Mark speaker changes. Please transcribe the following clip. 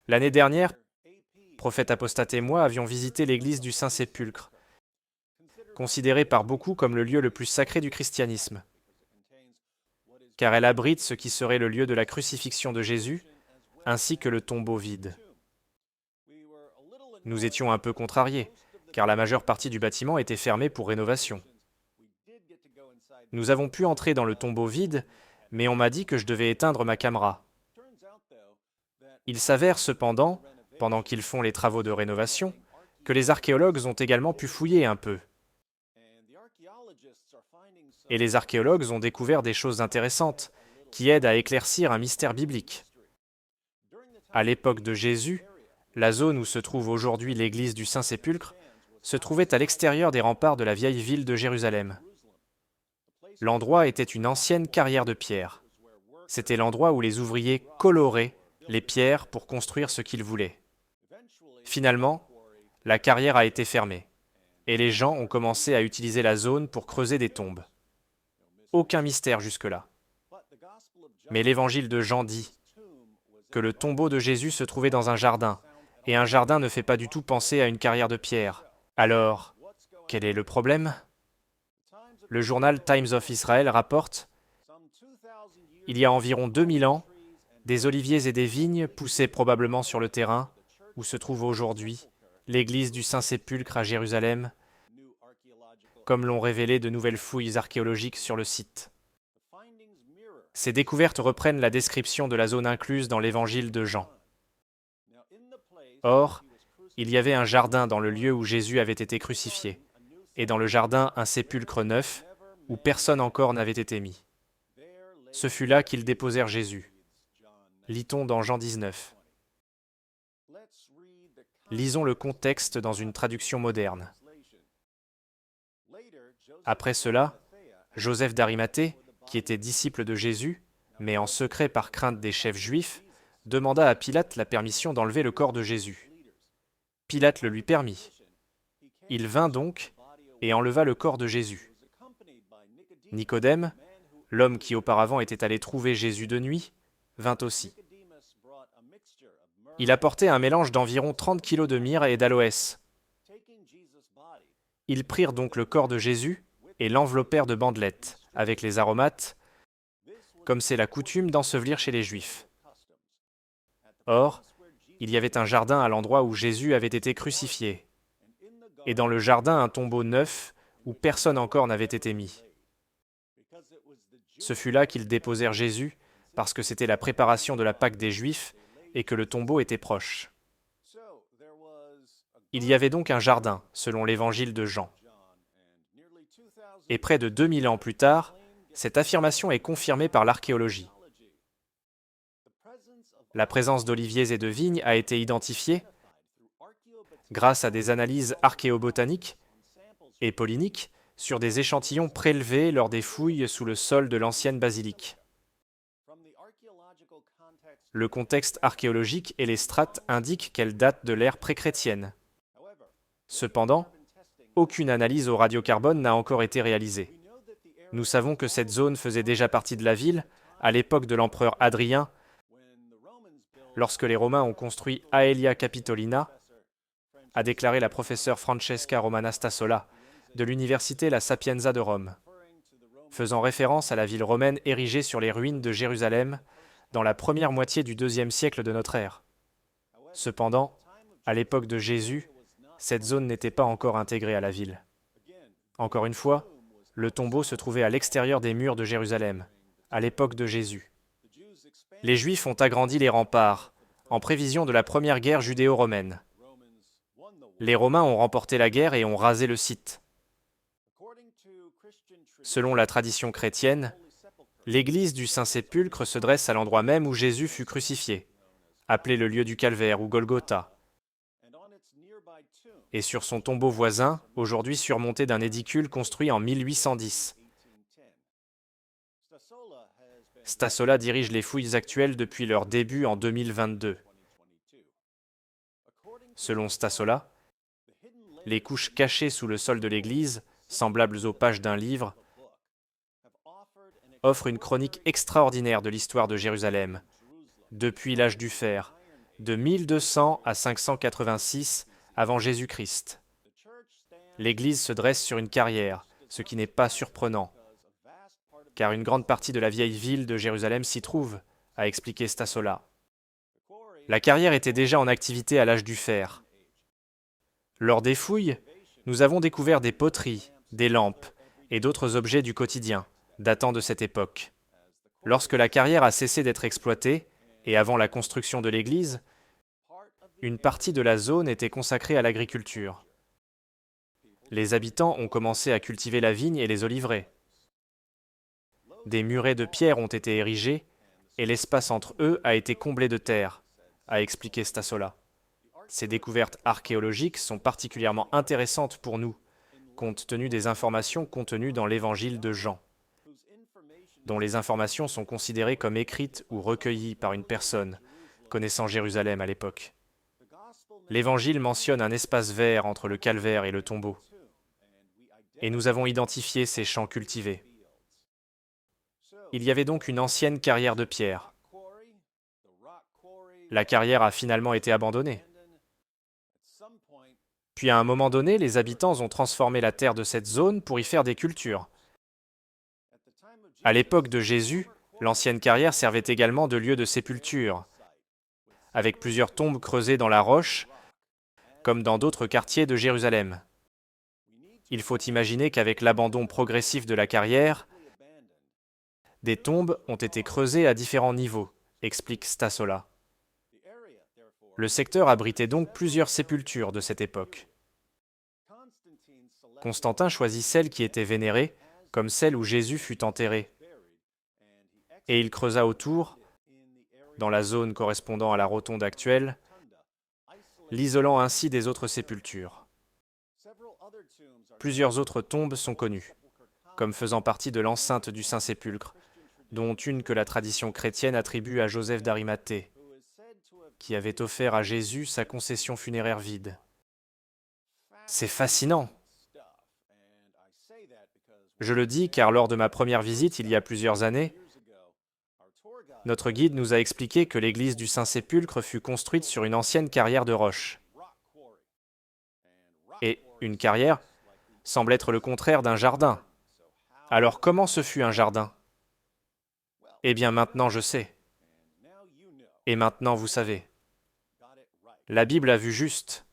Speaker 1: L'année dernière, Prophète Apostate et moi avions visité l'église du Saint-Sépulcre, considérée par beaucoup comme le lieu le plus sacré du christianisme, car elle abrite ce qui serait le lieu de la crucifixion de Jésus, ainsi que le tombeau vide. Nous étions un peu contrariés, car la majeure partie du bâtiment était fermée pour rénovation. Nous avons pu entrer dans le tombeau vide, mais on m'a dit que je devais éteindre ma caméra. Il s'avère cependant, pendant qu'ils font les travaux de rénovation, que les archéologues ont également pu fouiller un peu. Et les archéologues ont découvert des choses intéressantes, qui aident à éclaircir un mystère biblique. À l'époque de Jésus, la zone où se trouve aujourd'hui l'église du Saint-Sépulcre se trouvait à l'extérieur des remparts de la vieille ville de Jérusalem. L'endroit était une ancienne carrière de pierre. C'était l'endroit où les ouvriers coloraient les pierres pour construire ce qu'ils voulaient. Finalement, la carrière a été fermée, et les gens ont commencé à utiliser la zone pour creuser des tombes. Aucun mystère jusque-là. Mais l'évangile de Jean dit que le tombeau de Jésus se trouvait dans un jardin, et un jardin ne fait pas du tout penser à une carrière de pierre. Alors, quel est le problème ? Le journal Times of Israel rapporte « Il y a environ 2000 ans, des oliviers et des vignes poussaient probablement sur le terrain où se trouve aujourd'hui l'église du Saint-Sépulcre à Jérusalem, comme l'ont révélé de nouvelles fouilles archéologiques sur le site. Ces découvertes reprennent la description de la zone incluse dans l'évangile de Jean. Or, il y avait un jardin dans le lieu où Jésus avait été crucifié, et dans le jardin un sépulcre neuf, où personne encore n'avait été mis. Ce fut là qu'ils déposèrent Jésus. Lit-on dans Jean 19. Lisons le contexte dans une traduction moderne. Après cela, Joseph d'Arimathée, qui était disciple de Jésus, mais en secret par crainte des chefs juifs, demanda à Pilate la permission d'enlever le corps de Jésus. Pilate le lui permit. Il vint donc et enleva le corps de Jésus. Nicodème, l'homme qui auparavant était allé trouver Jésus de nuit, vint aussi. Il apportait un mélange d'environ 30 kilos de myrrhe et d'aloès. Ils prirent donc le corps de Jésus et l'enveloppèrent de bandelettes, avec les aromates, comme c'est la coutume d'ensevelir chez les Juifs. Or, il y avait un jardin à l'endroit où Jésus avait été crucifié, et dans le jardin un tombeau neuf où personne encore n'avait été mis. Ce fut là qu'ils déposèrent Jésus, parce que c'était la préparation de la Pâque des Juifs et que le tombeau était proche. Il y avait donc un jardin, selon l'évangile de Jean. Et près de 2000 ans plus tard, cette affirmation est confirmée par l'archéologie. La présence d'oliviers et de vignes a été identifiée grâce à des analyses archéobotaniques et polliniques sur des échantillons prélevés lors des fouilles sous le sol de l'ancienne basilique. Le contexte archéologique et les strates indiquent qu'elle date de l'ère pré-chrétienne. Cependant, aucune analyse au radiocarbone n'a encore été réalisée. Nous savons que cette zone faisait déjà partie de la ville à l'époque de l'empereur Hadrien, lorsque les Romains ont construit Aelia Capitolina, a déclaré la professeure Francesca Romana Stassola de l'université La Sapienza de Rome, faisant référence à la ville romaine érigée sur les ruines de Jérusalem dans la première moitié du IIe siècle de notre ère. Cependant, à l'époque de Jésus, cette zone n'était pas encore intégrée à la ville. Encore une fois, le tombeau se trouvait à l'extérieur des murs de Jérusalem, à l'époque de Jésus. Les Juifs ont agrandi les remparts, en prévision de la première guerre judéo-romaine. Les Romains ont remporté la guerre et ont rasé le site. Selon la tradition chrétienne, l'église du Saint-Sépulcre se dresse à l'endroit même où Jésus fut crucifié, appelé le lieu du Calvaire ou Golgotha. Et sur son tombeau voisin, aujourd'hui surmonté d'un édicule construit en 1810. Stassola dirige les fouilles actuelles depuis leur début en 2022. Selon Stassola, les couches cachées sous le sol de l'église, semblables aux pages d'un livre, offrent une chronique extraordinaire de l'histoire de Jérusalem, depuis l'âge du fer, de 1200 à 586 avant Jésus-Christ. L'Église se dresse sur une carrière, ce qui n'est pas surprenant, car une grande partie de la vieille ville de Jérusalem s'y trouve, a expliqué Stassola. La carrière était déjà en activité à l'âge du fer. Lors des fouilles, nous avons découvert des poteries, des lampes et d'autres objets du quotidien, datant de cette époque. Lorsque la carrière a cessé d'être exploitée, et avant la construction de l'église, une partie de la zone était consacrée à l'agriculture. Les habitants ont commencé à cultiver la vigne et les oliveraies. Des murets de pierre ont été érigés, et l'espace entre eux a été comblé de terre, a expliqué Stassola. Ces découvertes archéologiques sont particulièrement intéressantes pour nous, compte tenu des informations contenues dans l'évangile de Jean, dont les informations sont considérées comme écrites ou recueillies par une personne connaissant Jérusalem à l'époque. L'évangile mentionne un espace vert entre le calvaire et le tombeau, et nous avons identifié ces champs cultivés. Il y avait donc une ancienne carrière de pierre. La carrière a finalement été abandonnée. Puis à un moment donné, les habitants ont transformé la terre de cette zone pour y faire des cultures. À l'époque de Jésus, l'ancienne carrière servait également de lieu de sépulture, avec plusieurs tombes creusées dans la roche, comme dans d'autres quartiers de Jérusalem. Il faut imaginer qu'avec l'abandon progressif de la carrière, des tombes ont été creusées à différents niveaux, explique Stassola. Le secteur abritait donc plusieurs sépultures de cette époque. Constantin choisit celle qui était vénérée, comme celle où Jésus fut enterré. Et il creusa autour, dans la zone correspondant à la rotonde actuelle, l'isolant ainsi des autres sépultures. Plusieurs autres tombes sont connues, comme faisant partie de l'enceinte du Saint-Sépulcre, dont une que la tradition chrétienne attribue à Joseph d'Arimathée, qui avait offert à Jésus sa concession funéraire vide. C'est fascinant. Je le dis car lors de ma première visite il y a plusieurs années, notre guide nous a expliqué que l'église du Saint-Sépulcre fut construite sur une ancienne carrière de roche. Et une carrière semble être le contraire d'un jardin. Alors comment ce fut un jardin? Eh bien maintenant je sais. Et maintenant vous savez. La Bible a vu juste.